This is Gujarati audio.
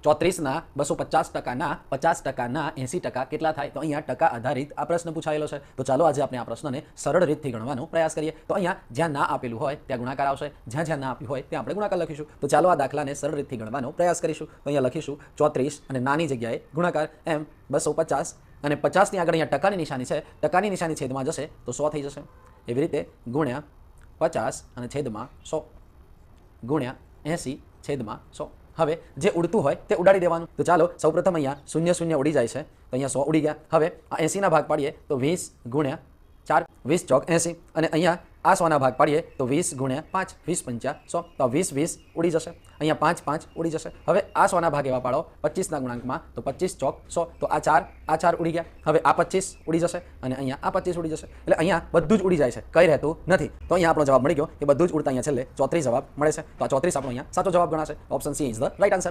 34ના 250%ના 50%ના 80% કેટલા થાય? તો અહીંયા ટકા આધારિત આ પ્રશ્ન પૂછાયેલો છે. તો ચાલો આજે આપણે આ પ્રશ્નને સરળ રીતથી ગણવાનો પ્રયાસ કરીએ. તો અહીંયા જ્યાં ના આપેલું હોય ત્યાં ગુણાકાર આવશે, જ્યાં ના આપ્યું હોય ત્યાં આપણે ગુણાકાર લખીશું. તો ચાલો આ દાખલાને સરળ રીતથી ગણવાનો પ્રયાસ કરીશું. તો અહીંયા લખીશું 34 અને નાની જગ્યાએ ગુણાકાર એમ 250 અને 50ની આગળ અહીંયા ટકાની નિશાની છે. ટકાની નિશાની છેદમાં જશે તો 100 થઈ જશે. એવી રીતે ગુણ્યા 50 અને છેદમાં 100 ગુણ્યા 80 છેદમાં 100. હવે જે ઉડતું હોય તે ઉડાડી દેવાનું. તો ચાલો સૌપ્રથમ અહીંયા 0 0 ઉડી જાય છે, તો અહીંયા 100 ઉડી ગયા. હવે આ 80ના ભાગ પાડીએ તો 20 ગુણ્યા 4, 20 ચોક 80, અને અહીંયા આ 100ના ભાગ પાડીએ તો 20 ગુણ્યા 5, 20 પંચા 100. તો 20 ઉડી જશે. અહીંયા 5 5 ઉડી જશે. હવે આ 100ના ભાગ એવા પાડો 25ના ગુણાંકમાં, તો 25 ચોક 100. તો આ 4 ઉડી ગયા. હવે આ 25 ઉડી જશે અને અહીંયા આ 25 ઉડી જશે. એટલે અહીંયા બધું જ ઉડી જાય છે, કંઈ રહેતું નથી. તો અહીંયા આપણો જવાબ મળી ગયો કે બધું જ ઉડતા અહીંયા છેલ્લે 34 જવાબ મળે છે. તો આ 34 આપણો અહીંયા સાચો જવાબ ગણાશે. Option she is the right answer.